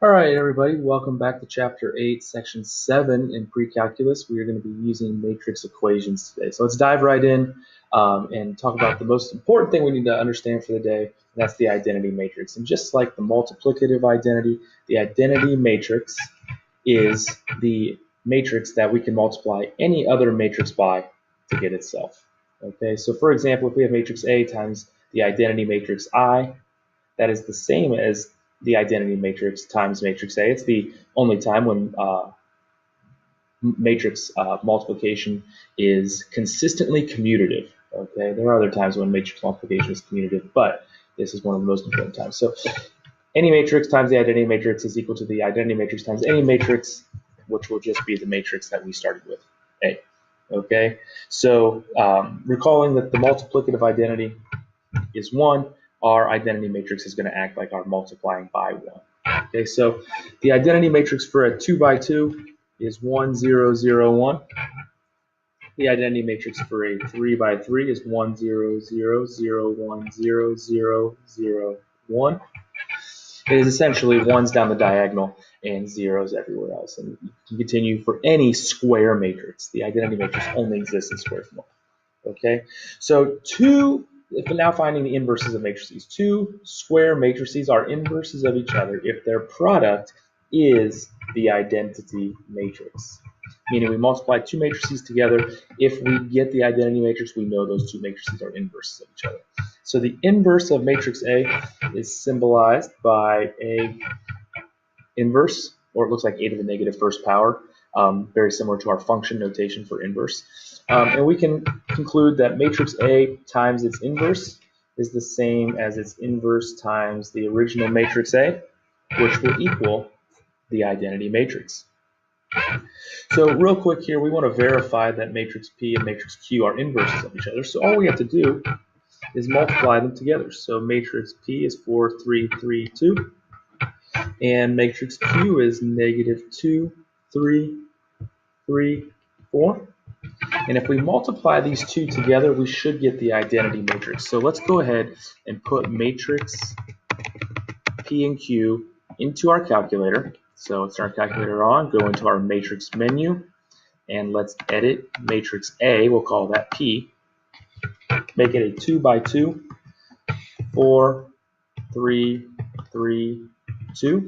All right, everybody, welcome back to Chapter 8, Section 7 in Precalculus. We are going to be using matrix equations today. So let's dive right in and talk about the most important thing we need to understand for the day, and that's the identity matrix. And just like the multiplicative identity, the identity matrix is the matrix that we can multiply any other matrix by to get itself. Okay, so for example, if we have matrix A times the identity matrix I, that is the same as the identity matrix times matrix A. It's the only time when matrix multiplication is consistently commutative. Okay, there are other times when matrix multiplication is commutative, but this is one of the most important times. So any matrix times the identity matrix is equal to the identity matrix times any matrix, which will just be the matrix that we started with, A. Okay, so recalling that the multiplicative identity is 1, our identity matrix is going to act like our multiplying by 1. Okay, so the identity matrix for a 2 by 2 is 1, 0, 0, 1. The identity matrix for a 3 by 3 is 1, 0, 0, 0, 1, 0, 0, 0, 1. It is essentially 1s down the diagonal and 0s everywhere else. And you can continue for any square matrix. The identity matrix only exists in square form. Okay, so if we're now finding the inverses of matrices, two square matrices are inverses of each other if their product is the identity matrix. Meaning we multiply two matrices together. If we get the identity matrix, we know those two matrices are inverses of each other. So the inverse of matrix A is symbolized by A inverse, or it looks like A to the negative first power, very similar to our function notation for inverse. And we can conclude that matrix A times its inverse is the same as its inverse times the original matrix A, which will equal the identity matrix. So real quick here, we want to verify that matrix P and matrix Q are inverses of each other. So all we have to do is multiply them together. So matrix P is 4, 3, 3, 2. And matrix Q is negative 2, 3, 3, 4. And if we multiply these two together, we should get the identity matrix. So let's go ahead and put matrix P and Q into our calculator. So let's turn our calculator on, go into our matrix menu, and let's edit matrix A. We'll call that P. Make it a 2 by 2, 4, 3, 3, 2.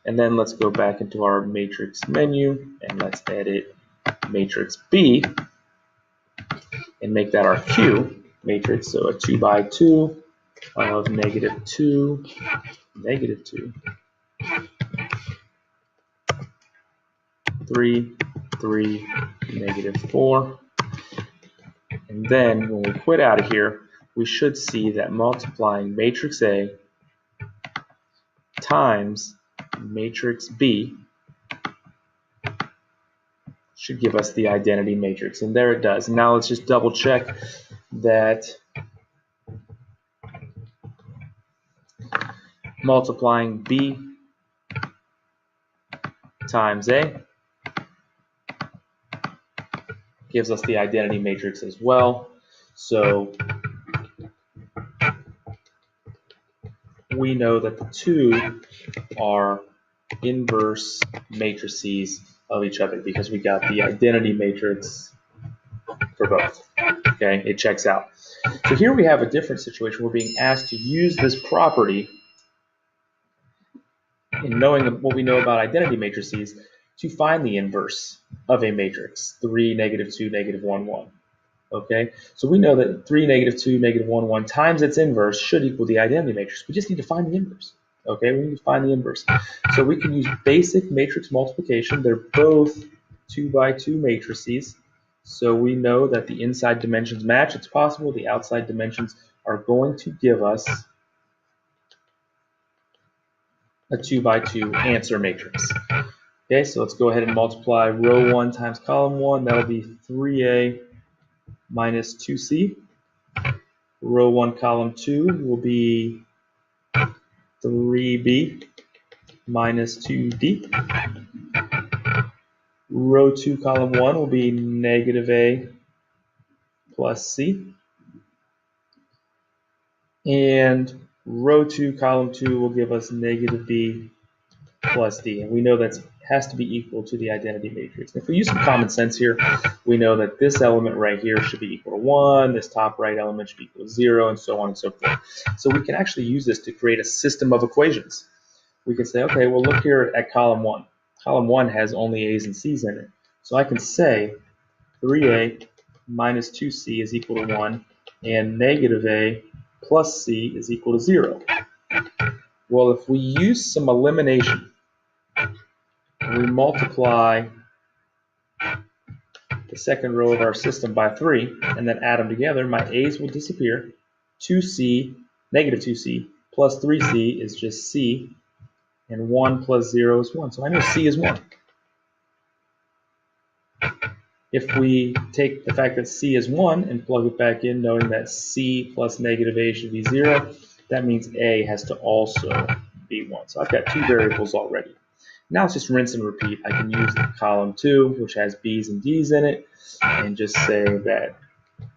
And then let's go back into our matrix menu and let's edit matrix B and make that our Q matrix. So a 2 by 2 of negative 2, negative 2, 3, 3, negative 4. And then when we quit out of here, we should see that multiplying matrix A times matrix B should give us the identity matrix. And there it does. Now let's just double check that multiplying B times A gives us the identity matrix as well. So we know that the two are inverse matrices of each other because we got the identity matrix for both. Okay, it checks out. So here we have a different situation. We're being asked to use this property in knowing what we know about identity matrices to find the inverse of a matrix, 3, negative 2, negative 1, 1. Okay, so we know that 3, negative 2, negative 1, 1 times its inverse should equal the identity matrix. We just need to find the inverse. Okay, we need to find the inverse. So we can use basic matrix multiplication. They're both 2 by 2 matrices. So we know that the inside dimensions match. It's possible the outside dimensions are going to give us a 2 by 2 answer matrix. Okay, so let's go ahead and multiply row 1 times column 1. That'll be 3A minus 2C. Row 1 column 2 will be 3B minus 2D. Row 2 column 1 will be negative A plus C. And row 2 column 2 will give us negative B plus D. And we know that has to be equal to the identity matrix. And if we use some common sense here, we know that this element right here should be equal to 1, this top right element should be equal to 0, and so on and so forth. So we can actually use this to create a system of equations. We can say, okay, well, look here at column 1. Column 1 has only A's and C's in it. So I can say 3A minus 2C is equal to 1, and negative A plus C is equal to 0. Well, if we use some elimination, and we multiply the second row of our system by 3, and then add them together, my A's will disappear. 2C, negative 2C, plus 3C is just C, and 1 plus 0 is 1. So I know C is 1. If we take the fact that C is 1 and plug it back in, knowing that C plus negative A should be 0, that means A has to also be 1. So I've got two variables already. Now it's just rinse and repeat. I can use column 2, which has B's and D's in it, and just say that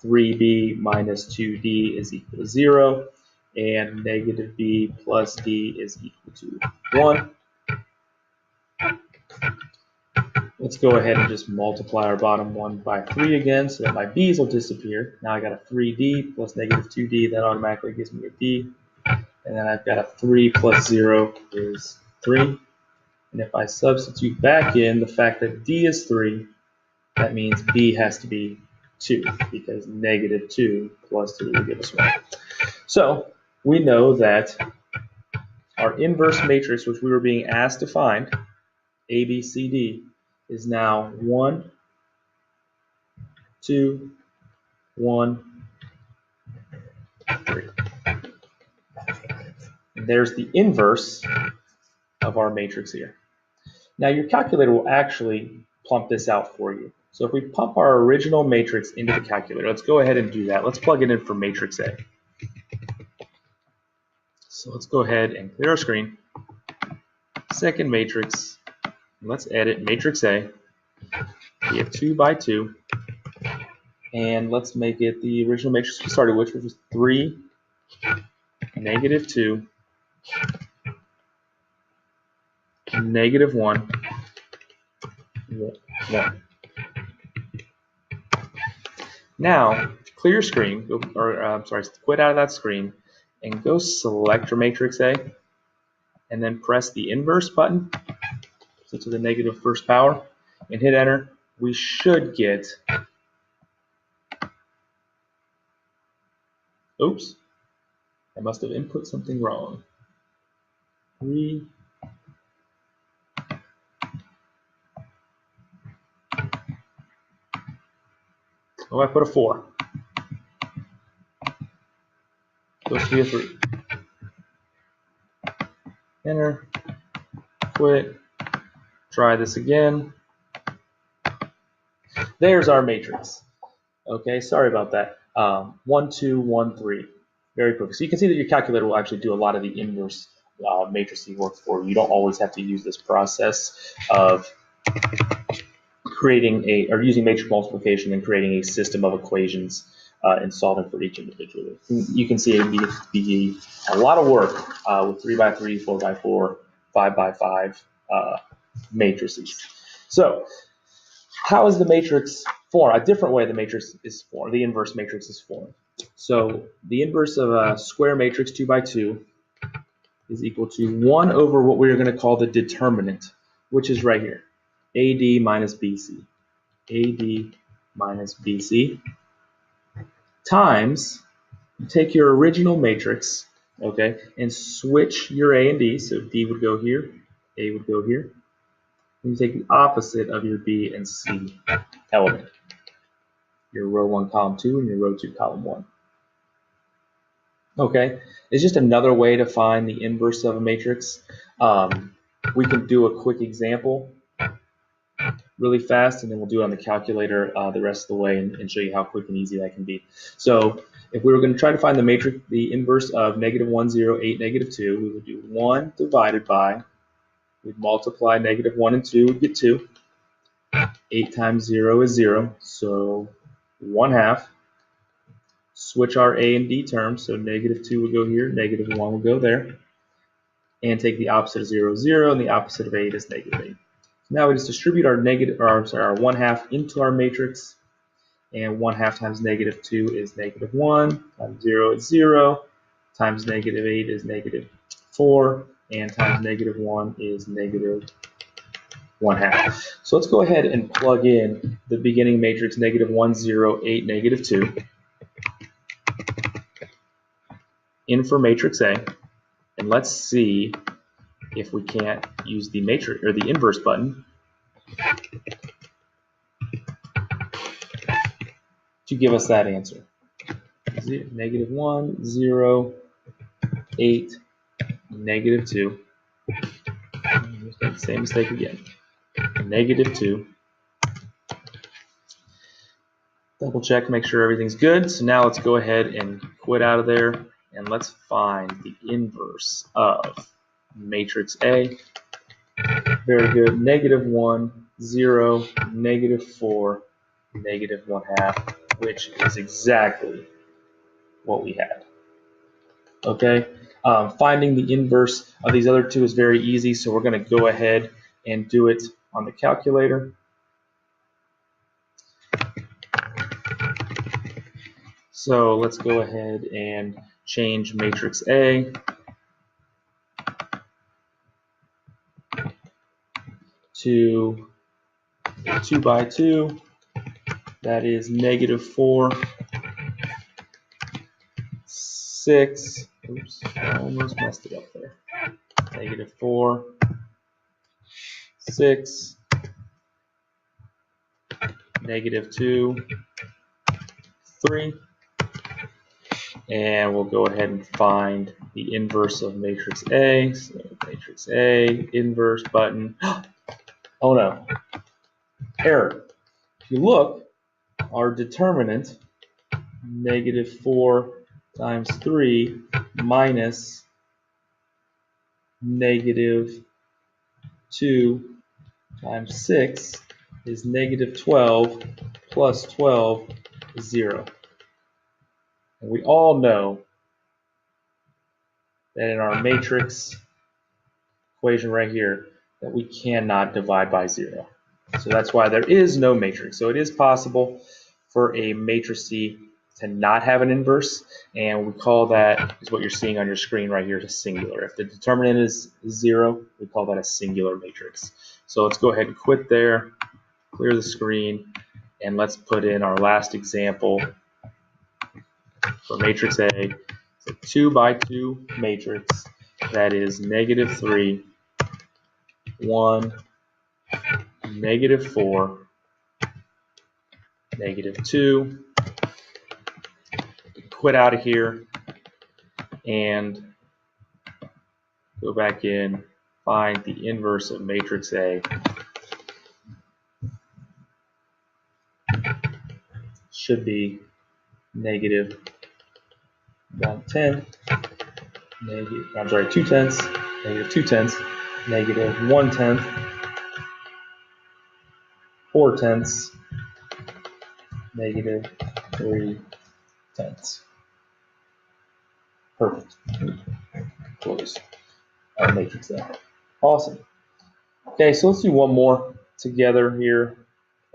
3B minus 2D is equal to 0, and negative B plus D is equal to 1. Let's go ahead and just multiply our bottom one by 3 again so that my B's will disappear. Now I got a 3D plus negative 2D. That automatically gives me a D. And then I've got a 3 plus 0 is 3. And if I substitute back in the fact that D is 3, that means B has to be 2, because negative 2 plus 3 will give us 1. So we know that our inverse matrix, which we were being asked to find, A, B, C, D, is now 1, 2, 1, 3. And there's the inverse of our matrix here. Now your calculator will actually plump this out for you. So if we pump our original matrix into the calculator, let's go ahead and do that. Let's plug it in for matrix A. So let's go ahead and clear our screen. Second matrix, let's edit matrix A. We have 2 by 2. And let's make it the original matrix we started with, which was 3, negative 2, negative 1, 1. Now, clear your screen, quit out of that screen, and go select your matrix A, and then press the inverse button, so to the negative first power, and hit enter. We should get, oops, I must have input something wrong. 3, oh, I put a 4. Supposed to be a 3. Enter, quit, try this again. There's our matrix. Okay, sorry about that. 1, 2, 1, 3. Very quick. So you can see that your calculator will actually do a lot of the inverse matrixy work for you. You don't always have to use this process of creating using matrix multiplication and creating a system of equations and solving for each individually. You can see it be a lot of work with 3 by 3, 4 by 4, 5 by 5 matrices. So how is the matrix formed? A different way the matrix is formed, the inverse matrix is formed. So the inverse of a square matrix 2 by 2 is equal to 1 over what we're going to call the determinant, which is right here, AD minus BC. AD minus BC times, you take your original matrix, okay, and switch your A and D. So D would go here, A would go here. And you take the opposite of your B and C element. Your row 1, column 2, and your row 2, column 1. Okay, it's just another way to find the inverse of a matrix. We can do a quick example really fast, and then we'll do it on the calculator the rest of the way and show you how quick and easy that can be. So if we were going to try to find the matrix, the inverse of negative 1, 0, 8, negative 2, we would do 1 divided by, we'd multiply negative 1 and 2, we'd get 2. 8 times 0 is 0, so 1/2. Switch our A and D terms, so negative 2 would go here, negative 1 would go there. and take the opposite of 0, 0, and the opposite of 8 is negative 8. So now we just distribute our our 1/2 into our matrix, and 1/2 times negative 2 is negative 1, times 0 is 0, times negative 8 is negative 4, and times negative 1 is negative 1/2. So let's go ahead and plug in the beginning matrix negative 1, 0, 8, negative 2 in for matrix A, and let's see if we can't use the matrix or the inverse button to give us that answer. Negative 1, 0, 8, negative 2. Same mistake again. Negative 2. Double check, make sure everything's good. So now let's go ahead and quit out of there, and let's find the inverse of matrix A. Very good. Negative 1, 0, negative 4, negative 1/2, which is exactly what we had. Okay. Finding the inverse of these other two is very easy, so we're going to go ahead and do it on the calculator. So let's go ahead and change matrix A to 2 by 2. That is negative 4, 6. Oops, I almost messed it up there. Negative 4, 6, negative 2, 3. And we'll go ahead and find the inverse of matrix A. So matrix A, inverse button. Oh no, error. If you look, our determinant, negative 4 times 3 minus negative 2 times 6 is negative 12 plus 12 is 0. And we all know that in our matrix equation right here that we cannot divide by 0. So that's why there is no matrix. So it is possible for a matrix C to not have an inverse, and we call that, is what you're seeing on your screen right here, a singular. If the determinant is 0, we call that a singular matrix. So let's go ahead and quit there, clear the screen, and let's put in our last example for matrix A. It's a 2 by 2 matrix that is negative 3, 1, negative 4, negative 2. Quit out of here and go back in, find the inverse of matrix A. Should be negative 1/10, I'm sorry, 2/10, negative 2/10, negative 1/10, 4/10, negative 3/10. Perfect. Close our matrix there. Awesome. Okay, so let's do one more together here,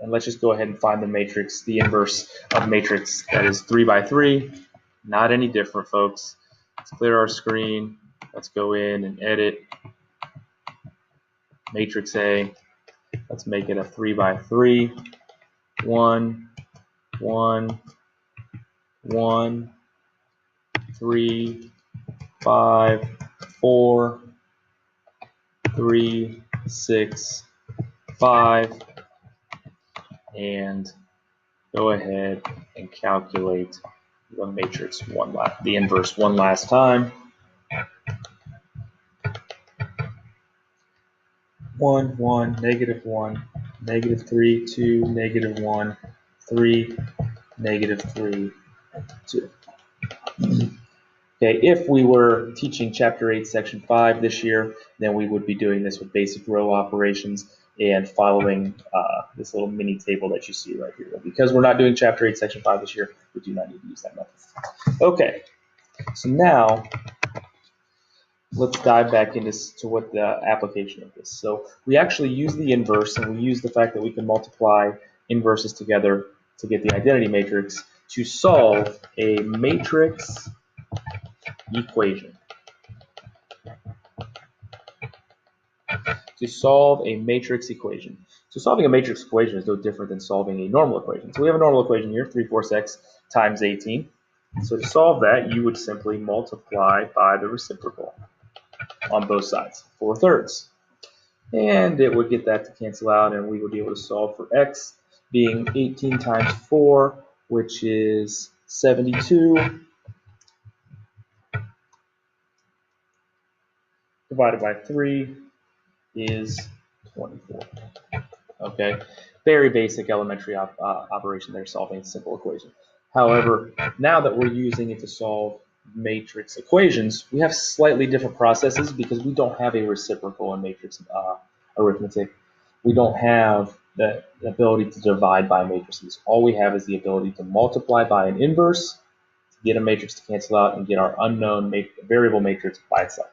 and let's just go ahead and find the matrix, the inverse of matrix that is 3 by 3. Not any different, folks. Let's clear our screen. Let's go in and edit matrix A. Let's make it a 3 by 3. 1, 1, 1, 3, 5, 4, 3, 6, 5, and go ahead and calculate the matrix the inverse one last time. 1, 1, negative 1, negative 3, 2, negative 1, 3, negative 3, 2. Okay, if we were teaching Chapter 8, Section 5 this year, then we would be doing this with basic row operations and following this little mini table that you see right here. But because we're not doing Chapter 8, Section 5 this year, we do not need to use that method. Okay, so now let's dive back into what the application of this. So we actually use the inverse, and we use the fact that we can multiply inverses together to get the identity matrix to solve a matrix equation. To solve a matrix equation. So solving a matrix equation is no different than solving a normal equation. So we have a normal equation here, 3/4x times 18. So to solve that, you would simply multiply by the reciprocal on both sides, 4/3. And it would get that to cancel out, and we would be able to solve for x being 18 times 4, which is 72, divided by 3 is 24. Okay, very basic elementary operation there, solving a simple equation. However, now that we're using it to solve matrix equations, we have slightly different processes because we don't have a reciprocal in matrix arithmetic. We don't have the ability to divide by matrices. All we have is the ability to multiply by an inverse, to get a matrix to cancel out, and get our unknown variable matrix by itself.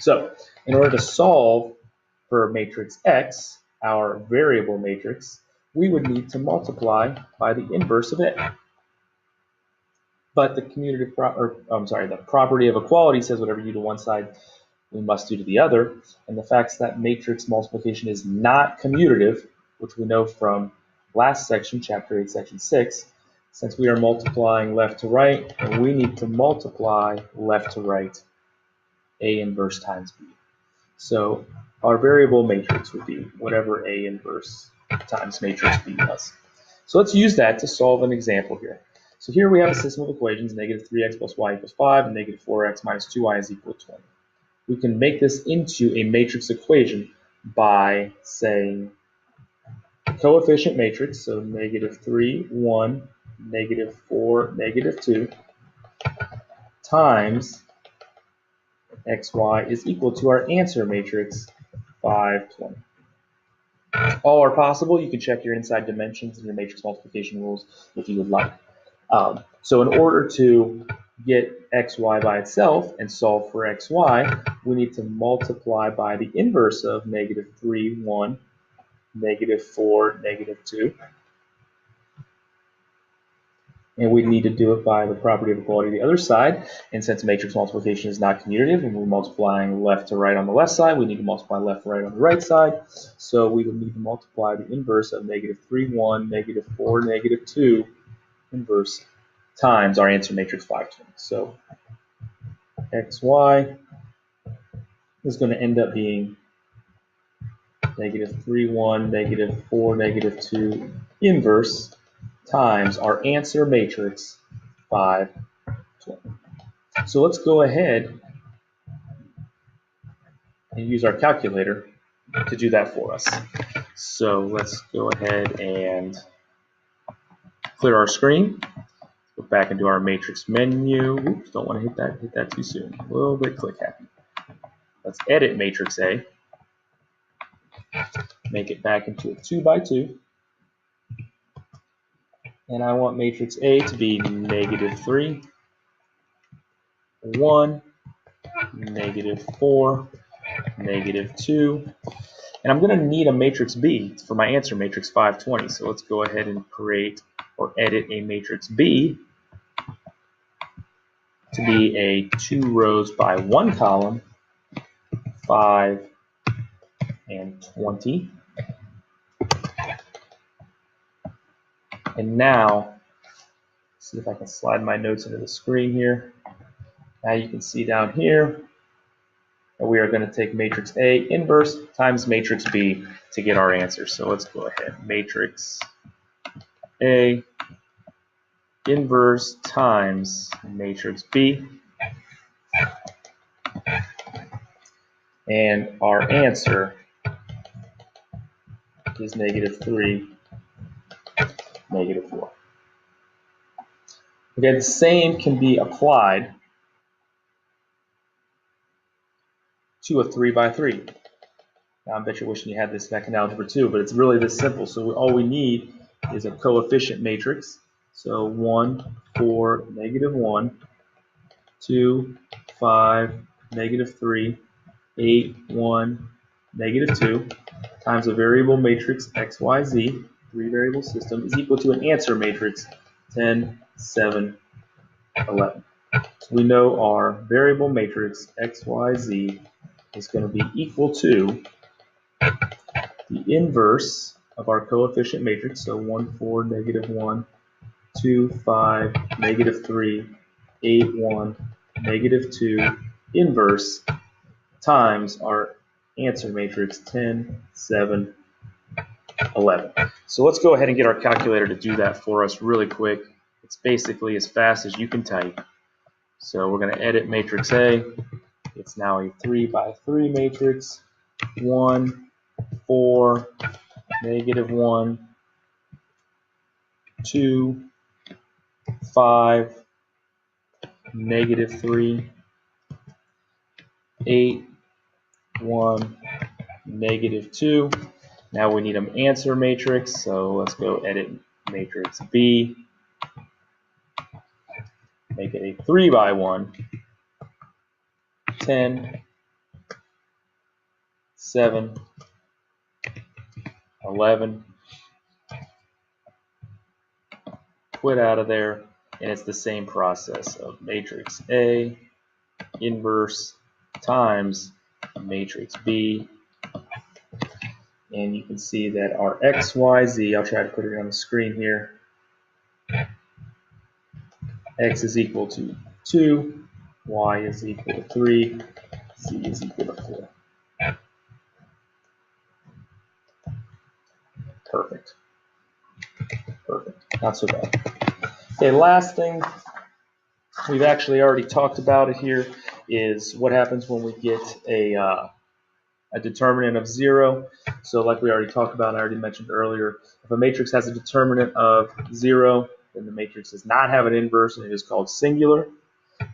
So in order to solve for matrix X, our variable matrix, we would need to multiply by the inverse of it. But the the property of equality says whatever you do to one side, we must do to the other. And the fact that matrix multiplication is not commutative, which we know from last section, chapter 8, section 6, since we are multiplying left to right, and we need to multiply left to right, A inverse times B. So our variable matrix would be whatever A inverse times matrix B was. So let's use that to solve an example here. So here we have a system of equations, negative 3x plus y equals 5, and negative 4x minus 2y is equal to 20. We can make this into a matrix equation by saying coefficient matrix, so negative 3, 1, negative 4, negative 2, times xy is equal to our answer matrix, 5, 20. All are possible. You can check your inside dimensions and your matrix multiplication rules if you would like. So in order to get xy by itself and solve for xy, we need to multiply by the inverse of negative 3, 1, negative 4, negative 2. And we need to do it by the property of equality on the other side. And since matrix multiplication is not commutative and we're multiplying left to right on the left side, we need to multiply left to right on the right side. So we would need to multiply the inverse of negative 3, 1, negative 4, negative 2 inverse times our answer matrix 520. So xy is going to end up being negative 3, 1, negative 4, negative 2 inverse times our answer matrix 520. So let's go ahead and use our calculator to do that for us. So let's go ahead and clear our screen. Go back into our matrix menu. Oops, don't want to hit that too soon. A little bit click happy. Let's edit matrix A. Make it back into a 2 by 2. And I want matrix A to be negative 3, 1, negative 4, negative 2. And I'm going to need a matrix B for my answer matrix 520. So let's go ahead and create or edit a matrix B to be a 2 rows by 1 column, 5 and 20. And now, see if I can slide my notes into the screen here. Now you can see down here that we are going to take matrix A inverse times matrix B to get our answer. So let's go ahead. Matrix A inverse times matrix B. And our answer is negative 3, negative 4. Okay, the same can be applied to a 3 by 3. Now, I bet you're wishing you had this back in algebra 2, but it's really this simple. So all we need is a coefficient matrix. So 1, 4, negative 1, 2, 5, negative 3, 8, 1, negative 2 times a variable matrix x, y, z, three variable system, is equal to an answer matrix 10, 7, 11. So we know our variable matrix x, y, z is going to be equal to the inverse of our coefficient matrix, so 1, 4, negative 1, 2, 5, negative 3, 8, 1, negative 2, inverse, times our answer matrix 10, 7, 11. So let's go ahead and get our calculator to do that for us really quick. It's basically as fast as you can type. So we're going to edit matrix A. It's now a 3 by 3 matrix. 1, 4, negative 1, 2, 5, negative 3, 8, 1, negative 2. Now we need an answer matrix, so let's go edit matrix B. Make it a 3 by 1, 10, 7, 11. Quit out of there, and it's the same process of matrix A inverse times matrix B. And you can see that our x, y, z, I'll try to put it on the screen here. X is equal to 2, y is equal to 3, z is equal to 4. Perfect. Perfect. Not so bad. Okay, last thing, we've actually already talked about it here, is what happens when we get a determinant of 0. So like we already talked about, and I already mentioned earlier, if a matrix has a determinant of 0, then the matrix does not have an inverse, and it is called singular,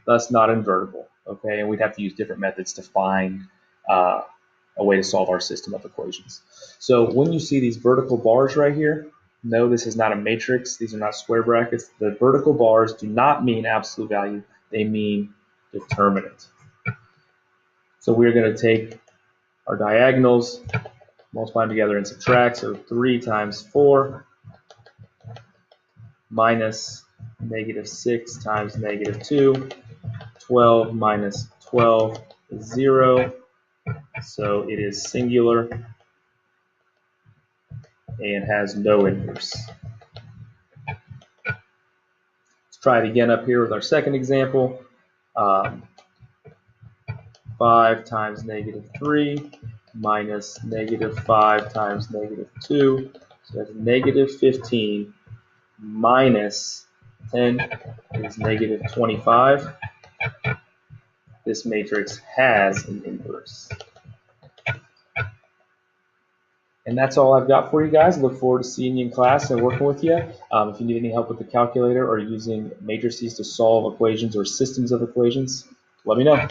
thus not invertible. Okay, and we'd have to use different methods to find a way to solve our system of equations. So when you see these vertical bars right here, no, this is not a matrix. These are not square brackets. The vertical bars do not mean absolute value. They mean determinant. So we're going to take our diagonals, multiply them together and subtract. So 3 times 4 minus negative 6 times negative 2. 12 minus 12 is 0. So it is singular and has no inverse. Let's try it again up here with our second example. 5 times negative 3 minus negative 5 times negative 2. So that's negative 15 minus 10 is negative 25. This matrix has an inverse. And that's all I've got for you guys. I look forward to seeing you in class and working with you. If you need any help with the calculator or using matrices to solve equations or systems of equations, let me know.